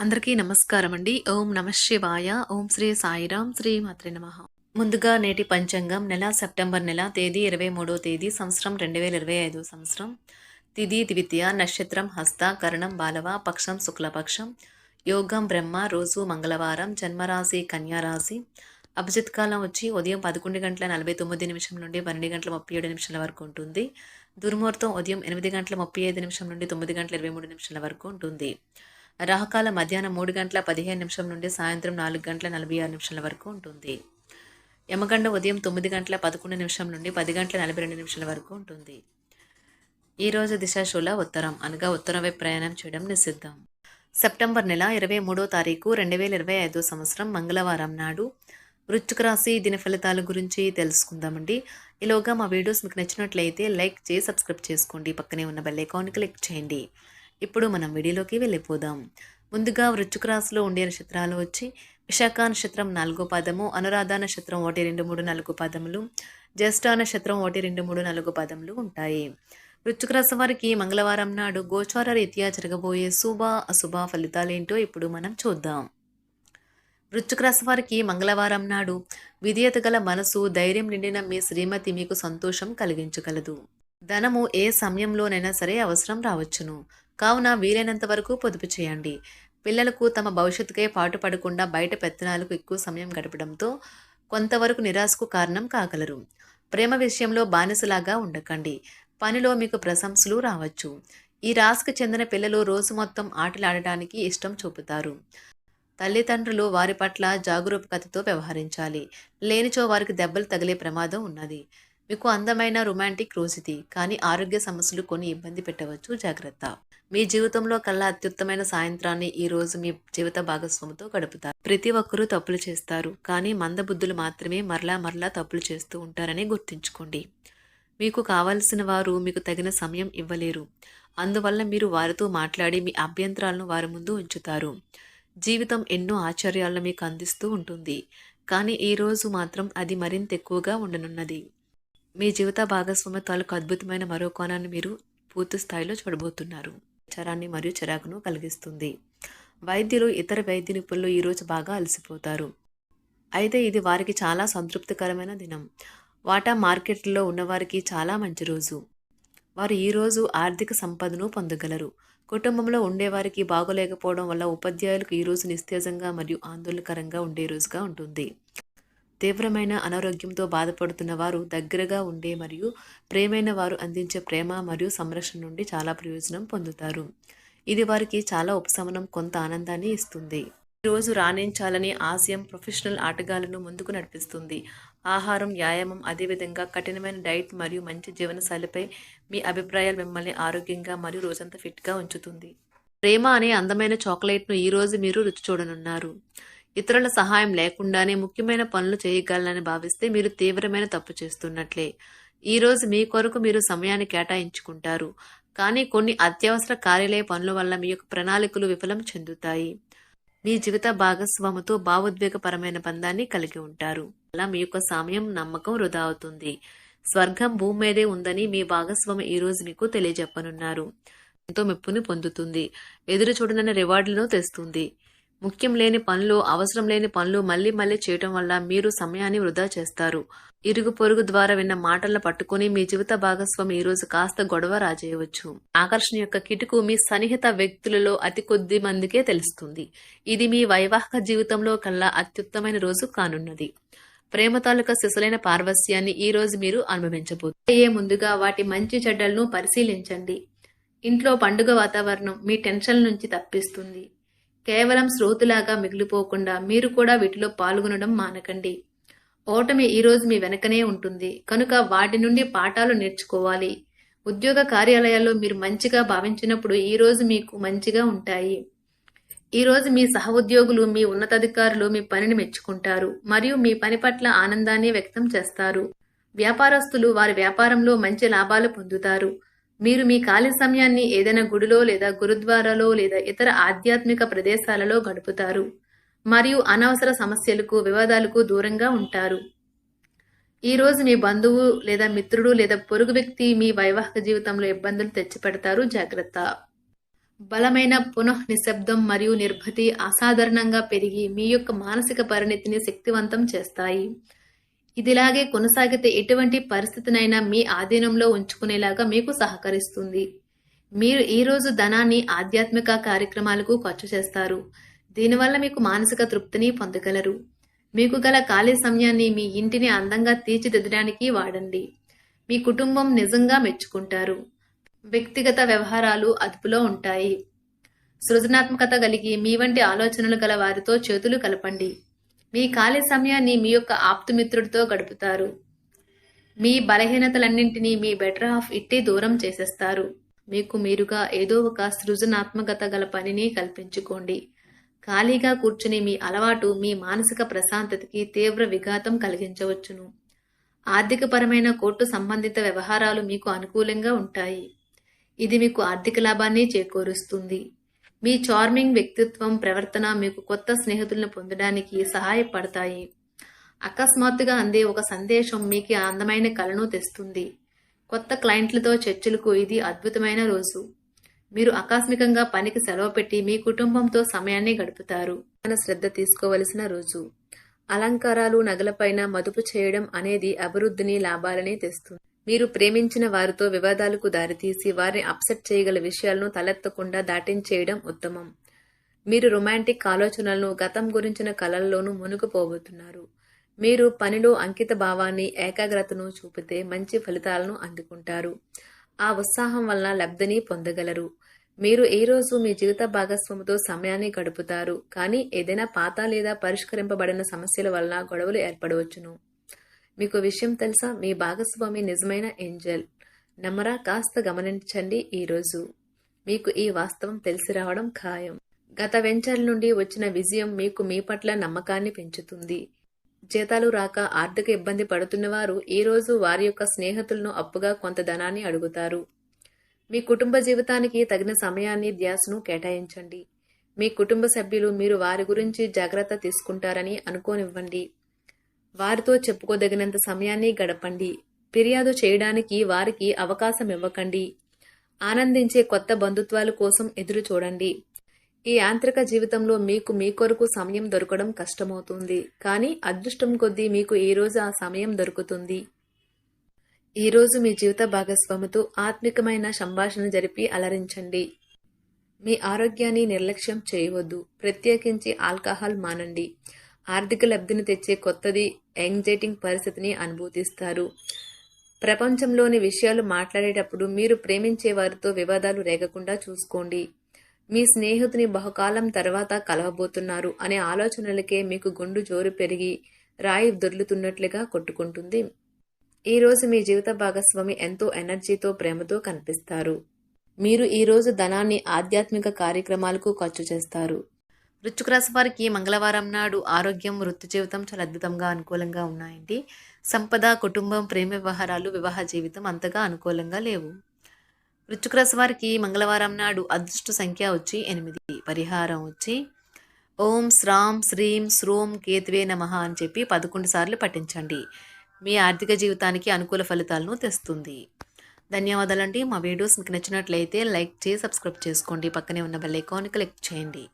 అందరికీ నమస్కారం అండి. ఓం నమః శివాయ. ఓం శ్రీ సాయిరాం. శ్రీ మాత్రే నమః. ముందుగా నేటి పంచాంగం నెల సెప్టెంబర్ నెల తేదీ 23వ తేదీ సంవత్సరం 2025 సంవత్సరం. తిథి ద్వితీయ, నక్షత్రం హస్త, కరణం బాలవ, పక్షం శుక్లపక్షం, యోగం బ్రహ్మ, రోజు మంగళవారం, జన్మరాశి కన్యారాశి. అభిజిత్ కాలం వచ్చి ఉదయం 11:49 నుండి 12:37 వరకు ఉంటుంది. దుర్ముహూర్తం ఉదయం 8:35 నుండి 9:23 వరకు ఉంటుంది. రాహుకాల మధ్యాహ్నం 3:15 నుండి సాయంత్రం 4:46 వరకు ఉంటుంది. యమగండ ఉదయం 9:11 నుండి 10:42 వరకు ఉంటుంది. ఈరోజు దిశాశూల ఉత్తరం అనగా ఉత్తరం వైపు ప్రయాణం చేయడం నిషిద్ధం. సెప్టెంబర్ నెల 23వ తారీఖు 2025 సంవత్సరం మంగళవారం నాడు వృశ్చిక రాశి దిన ఫలితాల గురించి తెలుసుకుందామండి. ఈలోగా మా వీడియోస్ మీకు నచ్చినట్లయితే లైక్ చేసి సబ్స్క్రైబ్ చేసుకోండి. పక్కనే ఉన్న బెల్ ఐకాన్ క్లిక్ చేయండి. ఇప్పుడు మనం వీడియోలోకి వెళ్ళిపోదాం. ముందుగా వృశ్చిక రాశిలో ఉండే నక్షత్రాలు వచ్చి విశాఖ నక్షత్రం 4వ పాదము, అనురాధ నక్షత్రం 1, 2, 3, 4 పాదములు, జ్యేష్ఠ నక్షత్రం 1, 2, 3, 4 పాదములు ఉంటాయి. వృశ్చిక రాశి వారికి మంగళవారం నాడు గోచార రీత్యా జరగబోయే శుభ అశుభ ఫలితాలేంటో ఇప్పుడు మనం చూద్దాం. వృశ్చిక రాశి వారికి మంగళవారం నాడు విధేయత గల మనసు, ధైర్యం నిండిన మీ శ్రీమతి మీకు సంతోషం కలిగించగలదు. ధనము ఏ సమయంలోనైనా సరే అవసరం రావచ్చును. కావున వీలైనంత వరకు పొదుపు చేయండి. పిల్లలకు తమ భవిష్యత్తుకై పాటుపడకుండా బయట పెత్తనాలకు ఎక్కువ సమయం గడపడంతో కొంతవరకు నిరాశకు కారణం కాగలరు. ప్రేమ విషయంలో బానిసలాగా ఉండకండి. పనిలో మీకు ప్రశంసలు రావచ్చు. ఈ రాశికి చెందిన పిల్లలు రోజు మొత్తం ఆటలాడటానికి ఇష్టం చూపుతారు. తల్లిదండ్రులు వారి పట్ల జాగరూకతతో వ్యవహరించాలి. లేనిచో వారికి దెబ్బలు తగిలే ప్రమాదం ఉన్నది. మీకు అందమైన రొమాంటిక్ రోజు ఇది, కానీ ఆరోగ్య సమస్యలు కొన్ని ఇబ్బంది పెట్టవచ్చు, జాగ్రత్త. మీ జీవితంలో కల్లా అత్యుత్తమైన సాయంత్రాన్ని ఈ రోజు మీ జీవిత భాగస్వామితో గడుపుతారు. ప్రతి ఒక్కరూ తప్పులు చేస్తారు, కానీ మందబుద్ధులు మాత్రమే మరలా తప్పులు చేస్తూ ఉంటారని గుర్తుంచుకోండి. మీకు కావలసిన వారు మీకు తగిన సమయం ఇవ్వలేరు. అందువల్ల మీరు వారితో మాట్లాడి మీ అభ్యంతరాలను వారి ముందు ఉంచుతారు. జీవితం ఎన్నో ఆశ్చర్యాలను మీకు అందిస్తూ ఉంటుంది, కానీ ఈ రోజు మాత్రం అది మరింత ఎక్కువగా ఉండనున్నది. మీ జీవిత భాగస్వామి తాలూకు అద్భుతమైన మరో కోణాన్ని మీరు పూర్తి స్థాయిలో చూడబోతున్నారు. చరాన్ని మరియు చిరాకును కలిగిస్తుంది. వైద్యులు, ఇతర వైద్య నిపుణులు ఈరోజు బాగా అలసిపోతారు. అయితే ఇది వారికి చాలా సంతృప్తికరమైన దినం. వాటా మార్కెట్లో ఉన్నవారికి చాలా మంచి రోజు. వారు ఈరోజు ఆర్థిక సంపదను పొందగలరు. కుటుంబంలో ఉండేవారికి బాగోలేకపోవడం వల్ల ఉపాధ్యాయులకు ఈరోజు నిస్తేజంగా మరియు ఆందోళనకరంగా ఉండే రోజుగా ఉంటుంది. తీవ్రమైన అనారోగ్యంతో బాధపడుతున్న వారు దగ్గరగా ఉండే మరియు ప్రేమైన వారు అందించే ప్రేమ మరియు సంరక్షణ నుండి చాలా ప్రయోజనం పొందుతారు. ఇది వారికి చాలా ఉపశమనం, కొంత ఆనందాన్ని ఇస్తుంది. ఈరోజు రాణించాలని ఆశయం ప్రొఫెషనల్ ఆటగాళ్లను ముందుకు నడిపిస్తుంది. ఆహారం, వ్యాయామం, అదేవిధంగా కఠినమైన డైట్ మరియు మంచి జీవనశైలిపై మీ అభిప్రాయాలు మిమ్మల్ని ఆరోగ్యంగా మరియు రోజంతా ఫిట్గా ఉంచుతుంది. ప్రేమ అనే అందమైన చాక్లెట్ను ఈరోజు మీరు రుచి చూడనున్నారు. ఇతరుల సహాయం లేకుండానే ముఖ్యమైన పనులు చేయగలనని భావిస్తే మీరు తీవ్రమైన తప్పు చేస్తున్నట్లే. ఈరోజు మీ కొరకు మీరు సమయాన్ని కేటాయించుకుంటారు, కానీ కొన్ని అత్యవసర కార్యాలయ పనుల వల్ల మీ యొక్క ప్రణాళికలు విఫలం చెందుతాయి. మీ జీవిత భాగస్వామితో భావోద్వేగపరమైన బంధాన్ని కలిగి ఉంటారు. అలా మీ యొక్క సమయం, నమ్మకం వృధా అవుతుంది. స్వర్గం భూమి మీదే ఉందని మీ భాగస్వామి ఈరోజు మీకు తెలియజెప్పనున్నారు. ఎంతో మెప్పుని పొందుతుంది. ఎదురు చూడనన్న రివార్డులను తెస్తుంది. ముఖ్యం లేని పనులు, అవసరం లేని పనులు మళ్ళీ చేయటం వల్ల మీరు సమయాన్ని వృధా చేస్తారు. ఇరుగు పొరుగు ద్వారా విన్న మాటలను పట్టుకుని మీ జీవిత భాగస్వామి ఈరోజు కాస్త గొడవ రాజేయవచ్చు. ఆకర్షణ యొక్క కిటుకు మీ సన్నిహిత వ్యక్తులలో అతి కొద్ది మందికే తెలుస్తుంది. ఇది మీ వైవాహిక జీవితంలో కల్లా అత్యుత్తమైన రోజు కానున్నది. ప్రేమ తాలూకా సిసలైన పార్వస్యాన్ని ఈ రోజు మీరు అనుభవించబోతున్నారు. ముందుగా వాటి మంచి చెడ్డలను పరిశీలించండి. ఇంట్లో పండుగ వాతావరణం మీ టెన్షన్ నుంచి తప్పిస్తుంది. కేవలం శ్రోతులాగా మిగిలిపోకుండా మీరు కూడా వీటిలో పాల్గొనడం మానకండి. ఓటమి ఈరోజు మీ వెనకనే ఉంటుంది, కనుక వాటి నుండి పాఠాలు నేర్చుకోవాలి. ఉద్యోగ కార్యాలయాల్లో మీరు మంచిగా భావించినప్పుడు ఈరోజు మీకు మంచిగా ఉంటాయి. ఈరోజు మీ సహోద్యోగులు, మీ ఉన్నతాధికారులు మీ పనిని మెచ్చుకుంటారు మరియు మీ పని పట్ల ఆనందాన్ని వ్యక్తం చేస్తారు. వ్యాపారస్తులు వారి వ్యాపారంలో మంచి లాభాలు పొందుతారు. మీరు మీ ఖాళీ సమయాన్ని ఏదైనా గుడిలో లేదా గురుద్వారాలో లేదా ఇతర ఆధ్యాత్మిక ప్రదేశాలలో గడుపుతారు మరియు అనవసర సమస్యలకు, వివాదాలకు దూరంగా ఉంటారు. ఈ రోజు మీ బంధువు లేదా మిత్రుడు లేదా పొరుగు వ్యక్తి మీ వైవాహిక జీవితంలో ఇబ్బందులు తెచ్చిపెడతారు, జాగ్రత్త. బలమైన పునః నిశ్శబ్దం మరియు నిర్భతి అసాధారణంగా పెరిగి మీ యొక్క మానసిక పరిణతిని శక్తివంతం చేస్తాయి. ఇదిలాగే కొనసాగితే ఎటువంటి పరిస్థితినైనా మీ ఆధీనంలో ఉంచుకునేలాగా మీకు సహకరిస్తుంది. మీరు ఈరోజు ధనాన్ని ఆధ్యాత్మిక కార్యక్రమాలకు ఖర్చు చేస్తారు. దీనివల్ల మీకు మానసిక తృప్తిని పొందగలరు. మీకు గల ఖాళీ సమయాన్ని మీ ఇంటిని అందంగా తీర్చిదిద్దడానికి వాడండి. మీ కుటుంబం నిజంగా మెచ్చుకుంటారు. వ్యక్తిగత వ్యవహారాలు అదుపులో ఉంటాయి. సృజనాత్మకత కలిగి మీ వంటి ఆలోచనలు గల వారితో చేతులు కలపండి. మీ ఖాళీ సమయాన్ని మీ యొక్క ఆప్తుమిత్రుడితో గడుపుతారు. మీ బలహీనతలన్నింటినీ మీ బెటర్ హాఫ్ ఇట్టే దూరం చేసేస్తారు. మీకు మీరుగా ఏదో ఒక సృజనాత్మకత గల పనిని కల్పించుకోండి. ఖాళీగా కూర్చుని మీ అలవాటు మీ మానసిక ప్రశాంతతకి తీవ్ర విఘాతం కలిగించవచ్చును. ఆర్థికపరమైన కోర్టు సంబంధిత వ్యవహారాలు మీకు అనుకూలంగా ఉంటాయి. ఇది మీకు ఆర్థిక లాభాన్ని చేకూరుస్తుంది. మీ చార్మింగ్ వ్యక్తిత్వం, ప్రవర్తన మీకు కొత్త స్నేహితులను పొందడానికి సహాయపడతాయి. అకస్మాత్తుగా అందే ఒక సందేశం మీకు అందమైన కలను తెస్తుంది. కొత్త క్లయింట్లతో చర్చలకు ఇది అద్భుతమైన రోజు. మీరు ఆకస్మికంగా పనికి సెలవు పెట్టి మీ కుటుంబంతో సమయాన్ని గడుపుతారు. శ్రద్ధ తీసుకోవలసిన రోజు. అలంకారాలు, నగలపైన మదుపు చేయడం అనేది అభివృద్ధిని, లాభాలని తెస్తుంది. మీరు ప్రేమించిన వారితో వివాదాలకు దారితీసి వారిని అప్సెట్ చేయగల విషయాలను తలెత్తకుండా దాటించేయడం ఉత్తమం. మీరు రొమాంటిక్ ఆలోచనలను, గతం గురించిన కలల్లోనూ మునిగిపోబోతున్నారు. మీరు పనిలో అంకిత భావాన్ని, ఏకాగ్రతను చూపితే మంచి ఫలితాలను అందుకుంటారు. ఆ ఉత్సాహం వలన లబ్ధిని పొందగలరు. మీరు ఈ రోజు మీ జీవిత భాగస్వామితో సమయాన్ని గడుపుతారు. కానీ ఏదైనా పాత లేదా పరిష్కరింపబడిన సమస్యల వలన గొడవలు ఏర్పడవచ్చును. మీకు విషయం తెలుసా? మీ భాగస్వామి నిజమైన ఏంజల్. నమ్మరా? కాస్త గమనించండి. ఈరోజు మీకు ఈ వాస్తవం తెలిసి రావడం ఖాయం. గత వెంచర్ల నుండి వచ్చిన విజయం మీకు మీ పట్ల నమ్మకాన్ని పెంచుతుంది. జీతాలు రాక ఆర్థిక ఇబ్బంది పడుతున్నవారు ఈరోజు వారి యొక్క స్నేహితులను అప్పుగా కొంత ధనాన్ని అడుగుతారు. మీ కుటుంబ జీవితానికి తగిన సమయాన్ని, ధ్యాసను కేటాయించండి. మీ కుటుంబ సభ్యులు మీరు వారి గురించి జాగ్రత్త తీసుకుంటారని అనుకోనివ్వండి. వారితో చెప్పుకోదగినంత సమయాన్ని గడపండి. ఫిర్యాదు చేయడానికి వారికి అవకాశం ఇవ్వకండి. ఆనందించే కొత్త బంధుత్వాల కోసం ఎదురు చూడండి. ఈ యాంత్రిక జీవితంలో మీకు మీ కొరకు సమయం దొరకడం కష్టమవుతుంది. కానీ అదృష్టం కొద్దీ మీకు ఈరోజు ఆ సమయం దొరుకుతుంది. ఈరోజు మీ జీవిత భాగస్వామితో ఆత్మికమైన సంభాషణ జరిపి అలరించండి. మీ ఆరోగ్యాన్ని నిర్లక్ష్యం చేయవద్దు. ప్రత్యేకించి ఆల్కహాల్ మానండి. ఆర్థిక లబ్ధిని తెచ్చే కొత్తది, యాంగ్జైటింగ్ పరిస్థితిని అనుభూతిస్తారు. ప్రపంచంలోని విషయాలు మాట్లాడేటప్పుడు మీరు ప్రేమించే వారితో వివాదాలు రేగకుండా చూసుకోండి. మీ స్నేహితుని బహుకాలం తర్వాత కలవబోతున్నారు అనే ఆలోచనలకే మీకు గుండు జోరు పెరిగి రాయి దొర్లుతున్నట్లుగా కొట్టుకుంటుంది. ఈరోజు మీ జీవిత భాగస్వామి ఎంతో ఎనర్జీతో, ప్రేమతో కనిపిస్తారు. మీరు ఈరోజు ధనాన్ని ఆధ్యాత్మిక కార్యక్రమాలకు ఖర్చు చేస్తారు. వృశ్చిక రాశి వారికి మంగళవారం నాడు ఆరోగ్యం, వృత్తి జీవితం చాలా అద్భుతంగా అనుకూలంగా ఉన్నాయండి. సంపద, కుటుంబం, ప్రేమ వ్యవహారాలు, వివాహ జీవితం అంతగా అనుకూలంగా లేవు. వృశ్చిక రాశి వారికి మంగళవారం నాడు అదృష్ట సంఖ్య వచ్చి 8. పరిహారం వచ్చి ఓం శ్రాం శ్రీం శ్రోం కేతువే నమః అని చెప్పి 11 సార్లు పఠించండి. మీ ఆర్థిక జీవితానికి అనుకూల ఫలితాలను తెస్తుంది. ధన్యవాదాలండి. మా వీడియోస్ మీకు నచ్చినట్లయితే లైక్ చేసి సబ్స్క్రైబ్ చేసుకోండి. పక్కనే ఉన్న బెల్ ఐకాన్ క్లిక్ చేయండి.